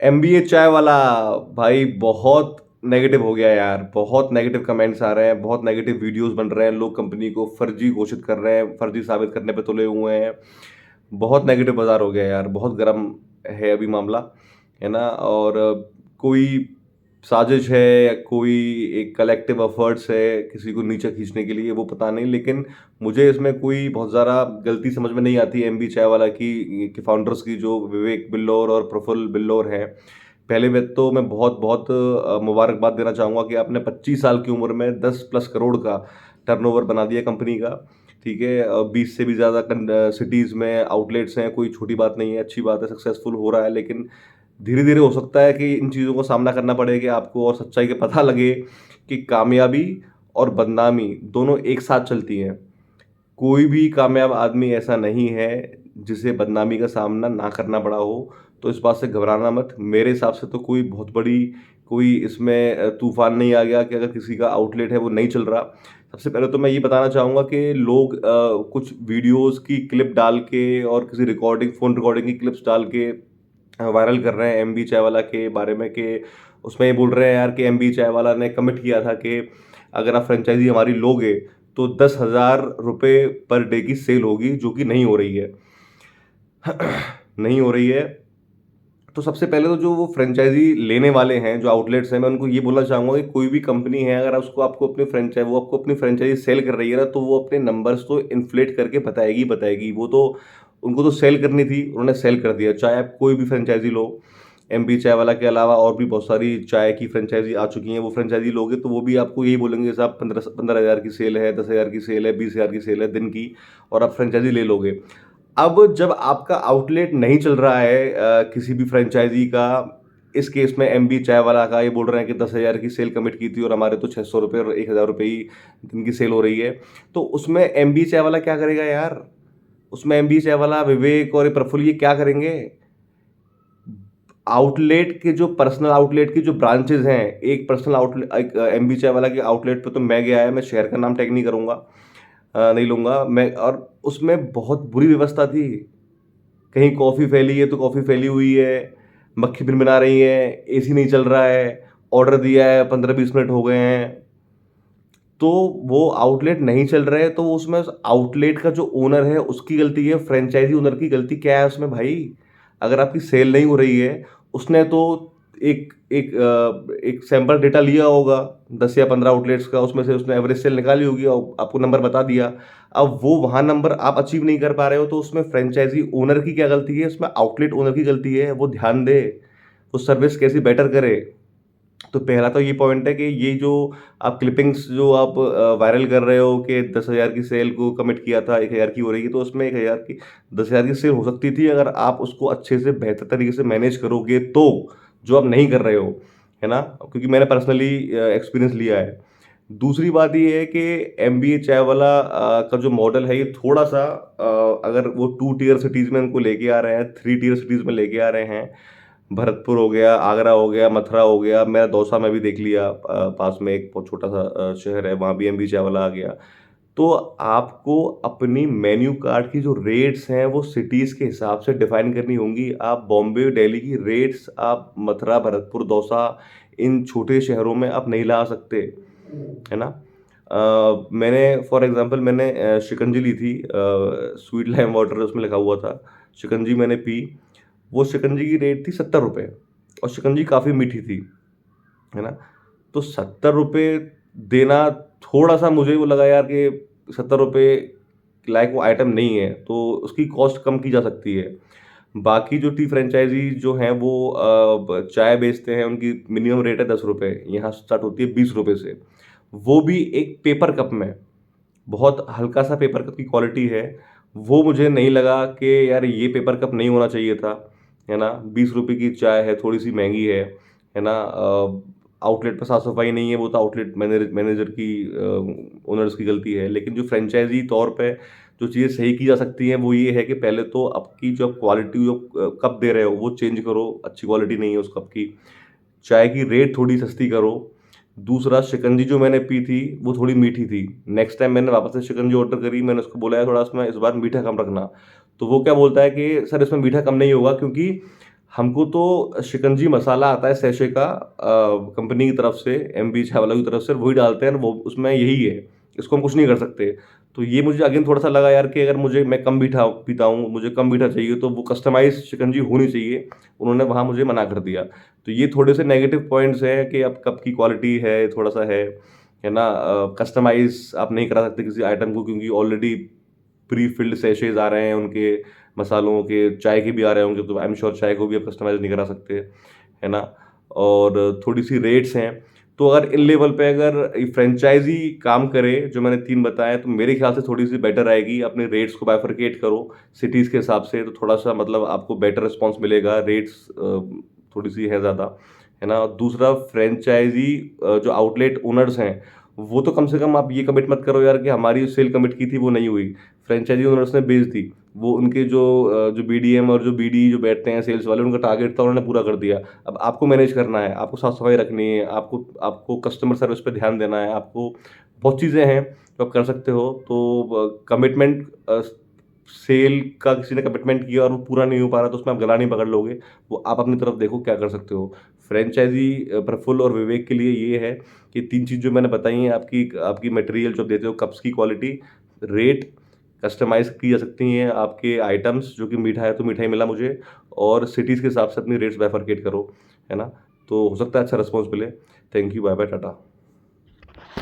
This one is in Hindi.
एमबीए चाय वाला भाई बहुत नेगेटिव हो गया यार। बहुत नेगेटिव कमेंट्स आ रहे हैं, बहुत नेगेटिव वीडियोस बन रहे हैं। लोग कंपनी को फर्जी घोषित कर रहे हैं, फर्जी साबित करने पे तुले हुए हैं। बहुत नेगेटिव बाजार हो गया यार, बहुत गर्म है अभी मामला, है ना? और कोई साजिश है या कोई एक कलेक्टिव एफर्ट्स है किसी को नीचे खींचने के लिए, वो पता नहीं। लेकिन मुझे इसमें कोई बहुत ज़्यादा गलती समझ में नहीं आती एमबी चाय वाला की कि फाउंडर्स की, जो विवेक बिल्लौर और प्रफुल्ल बिल्लौर हैं। पहले में तो मैं बहुत बहुत मुबारकबाद देना चाहूँगा कि आपने 25 साल की उम्र में 10 प्लस करोड़ का टर्नओवर बना दिया कंपनी का। ठीक है, 20 से भी ज़्यादा सिटीज़ में आउटलेट्स हैं, कोई छोटी बात नहीं है, अच्छी बात है, सक्सेसफुल हो रहा है। लेकिन धीरे-धीरे हो सकता है कि इन चीज़ों का सामना करना पड़े कि आपको और सच्चाई का पता लगे कि कामयाबी और बदनामी दोनों एक साथ चलती हैं। कोई भी कामयाब आदमी ऐसा नहीं है जिसे बदनामी का सामना ना करना पड़ा हो, तो इस बात से घबराना मत। मेरे हिसाब से तो कोई बहुत बड़ी कोई इसमें तूफ़ान नहीं आ गया कि अगर किसी का आउटलेट है वो नहीं चल रहा। सबसे पहले तो मैं ये बताना चाहूँगा कि लोग कुछ वीडियोज़ की क्लिप डाल के और किसी फ़ोन रिकॉर्डिंग की क्लिप्स डाल के वायरल कर रहे हैं एमबी चायवाला के बारे में कि उसमें ये बोल रहे हैं यार कि एमबी चायवाला ने कमिट किया था कि अगर आप फ्रेंचाइज़ी हमारी लोगे तो 10,000 रुपए पर डे की सेल होगी, जो कि नहीं हो रही है। नहीं हो रही है। तो सबसे पहले तो जो वो फ्रेंचाइज़ी लेने वाले हैं, जो आउटलेट्स हैं, मैं उनको ये बोलना चाहूँगा कि कोई भी कंपनी है, अगर उसको आपको अपनी फ्रेंचाइज़ी सेल कर रही है ना, तो वो अपने नंबर्स तो इन्फ्लेट करके बताएगी ही बताएगी। वो तो उनको तो सेल करनी थी, उन्होंने सेल कर दिया। चाहे आप कोई भी फ्रेंचाइज़ी लो, एमपी चाय वाला के अलावा और भी बहुत सारी चाय की फ्रेंचाइज़ी आ चुकी हैं। वो फ्रेंचाइज़ी लोगे तो वो भी आपको यही बोलेंगे साहब 15,000 की सेल है, 10,000 की सेल है, 20,000 की सेल है दिन की, और आप फ्रेंचाइज़ी ले लोगे। अब जब आपका आउटलेट नहीं चल रहा है किसी भी फ्रेंचाइज़ी का, इस केस में एमबी चाय वाला का, ये बोल रहे हैं कि 10,000 की सेल कमिट की थी और हमारे तो ₹600 और ₹1,000 ही दिन की सेल हो रही है। तो उसमें एमबी चाय वाला क्या करेगा यार? उसमें एमबी चाय वाला, विवेक और ये प्रफुल्ल ये क्या करेंगे? आउटलेट के जो पर्सनल आउटलेट की जो ब्रांचेज़ हैं, एक पर्सनल आउटले एक एमबी चाय वाला के आउटलेट पे तो मैं गया है, मैं शहर का नाम टैग नहीं करूँगा, नहीं लूँगा मैं। और उसमें बहुत बुरी व्यवस्था थी। कहीं कॉफ़ी फैली है तो कॉफ़ी फैली हुई है, मक्खी भिनभिना रही है, एसी नहीं चल रहा है, ऑर्डर दिया है 15-20 मिनट हो गए हैं। तो वो आउटलेट नहीं चल रहा है, तो उसमें उस आउटलेट का जो ओनर है उसकी गलती है, फ्रेंचाइज़ी ओनर की गलती क्या है उसमें भाई? अगर आपकी सेल नहीं हो रही है, उसने तो एक एक एक सैंपल डेटा लिया होगा 10 या 15 आउटलेट्स का, उसमें से उसने एवरेज सेल निकाली होगी और आपको नंबर बता दिया। अब वो वहाँ नंबर आप अचीव नहीं कर पा रहे हो, तो उसमें फ्रेंचाइज़ी ओनर की क्या गलती है? उसमें आउटलेट ओनर की गलती है, वो ध्यान दे, वो सर्विस कैसे बेटर करे। तो पहला तो ये पॉइंट है कि ये जो आप क्लिपिंग्स जो आप वायरल कर रहे हो कि 10,000 की सेल को कमिट किया था, 1,000 की हो रही है, तो उसमें 1,000 की 10,000 की सेल हो सकती थी अगर आप उसको अच्छे से बेहतर तरीके से मैनेज करोगे तो, जो आप नहीं कर रहे हो, है ना? क्योंकि मैंने पर्सनली एक्सपीरियंस लिया है। दूसरी बात ये है कि एमबीए चाय वाला का जो मॉडल है, ये थोड़ा-सा अगर वो 2 टियर सिटीज़ में उनको लेके आ रहे हैं, 3 टियर सिटीज़ में लेके आ रहे हैं, भरतपुर हो गया, आगरा हो गया, मथुरा हो गया, मेरा दौसा में भी देख लिया, पास में एक बहुत छोटा-सा शहर है, वहाँ भी एमबी चावला आ गया। तो आपको अपनी मेन्यू कार्ड की जो रेट्स हैं, वो सिटीज़ के हिसाब से डिफ़ाइन करनी होंगी। आप बॉम्बे, दिल्ली की रेट्स आप मथुरा, भरतपुर, दौसा, इन छोटे शहरों में आप नहीं ला सकते, है ना? मैंने फॉर एग्ज़ाम्पल मैंने शिकंजी ली थी, स्वीट लाइम वाटर उसमें लिखा हुआ था। शिकंजी मैंने पी, वो शिकंजी की रेट थी ₹70 और शिकंजी काफ़ी मीठी थी, है ना? तो ₹70 देना थोड़ा-सा मुझे वो लगा यार कि ₹70 लायक वो आइटम नहीं है, तो उसकी कॉस्ट कम की जा सकती है। बाकी जो टी फ्रेंचाइज़ी जो हैं वो ब चाय बेचते हैं, उनकी मिनिमम रेट है ₹10, यहाँ स्टार्ट होती है ₹20 से। वो भी एक पेपर कप में, बहुत हल्का-सा पेपर कप की क्वालिटी है। वो मुझे नहीं लगा कि यार ये पेपर कप नहीं होना चाहिए था, है ना? ₹20 की चाय है, थोड़ी-सी महँगी है ना? आउटलेट पे साफ-सफाई नहीं है, वो तो आउटलेट मैनेजर की ओनर्स की गलती है। लेकिन जो फ्रेंचाइज़ी तौर पे जो चीज़ें सही की जा सकती हैं, वो ये है कि पहले तो आपकी जो क्वालिटी जो कप दे रहे हो, वो चेंज करो, अच्छी क्वालिटी नहीं है उस कप की। चाय की रेट थोड़ी सस्ती करो। दूसरा, शिकंजी जो मैंने पी थी, वो थोड़ी मीठी थी। नेक्स्ट टाइम मैंने वापस से शिकंजी ऑर्डर करी, मैंने उसको बोला है थोड़ा इसमें इस बार मीठा कम रखना। तो वो क्या बोलता है कि सर इसमें मीठा कम नहीं होगा क्योंकि हमको तो शिकंजी मसाला आता है सैशे का कंपनी की तरफ से, एमबी चाय वालों की तरफ से, वही डालते हैं और वो उसमें यही है। इसको हम कुछ नहीं कर सकते। तो ये मुझे अगेन थोड़ा-सा लगा यार कि अगर मैं कम मीठा पीता हूँ, मुझे कम मीठा चाहिए तो वो कस्टमाइज़ शिकंजी होनी चाहिए। उन्होंने वहाँ मुझे मना कर दिया। तो ये थोड़े से नेगेटिव पॉइंट्स हैं कि अब कप की क्वालिटी है, थोड़ा-सा है ना? कस्टमाइज़ आप नहीं करा सकते किसी आइटम को क्योंकि ऑलरेडी प्री फिल्ड सैशेज़ आ रहे हैं उनके मसालों के, चाय के भी आ रहे होंगे तो आई एम श्योर चाय को भी आप कस्टमाइज़ नहीं करा सकते, है ना? और थोड़ी-सी रेट्स हैं, तो अगर इन लेवल पे अगर ये फ्रेंचाइज़ी काम करे, जो मैंने 3 बताए, तो मेरे ख्याल से थोड़ी-सी बेटर आएगी। अपने रेट्स को बाइफरकेट करो सिटीज़ के हिसाब से, तो थोड़ा-सा मतलब आपको बेटर रिस्पॉन्स मिलेगा। रेट्स थोड़ी-सी है ज़्यादा, है ना? दूसरा फ्रेंचाइज़ी जो आउटलेट ओनर्स हैं, वो तो कम से कम आप ये कमिट मत करो यार कि हमारी सेल कमिट की थी, वो नहीं हुई। फ्रेंचाइज़ी ओनर्स ने बेच दी। वो उनके जो बीडीएम और जो बीडी जो बैठते हैं सेल्स वाले, उनका टारगेट था, उन्होंने पूरा कर दिया। अब आपको मैनेज करना है, आपको साफ-सफाई रखनी है, आपको आपको कस्टमर सर्विस पे ध्यान देना है, आपको बहुत चीज़ें हैं जो आप कर सकते हो। तो कमिटमेंट सेल का किसी ने कमिटमेंट किया और वो पूरा नहीं हो पा रहा, तो उसमें आप गला नहीं पकड़ लोगे। वो आप अपनी तरफ देखो क्या कर सकते हो। फ्रेंचाइज़ी प्रफुल्ल और विवेक के लिए ये है कि 3 चीज़ जो मैंने बताई हैं, आपकी आपकी मटेरियल जो आप देते हो, कप्स की क्वालिटी, रेट, कस्टमाइज़ की जा सकती हैं आपके आइटम्स, जो कि मीठा है तो मीठा ही मिला मुझे, और सिटीज़ के हिसाब से अपनी रेट्स बाइफरकेट करो, है ना? तो हो सकता है अच्छा रिस्पॉन्स मिले। Thank you, bye bye, Tata.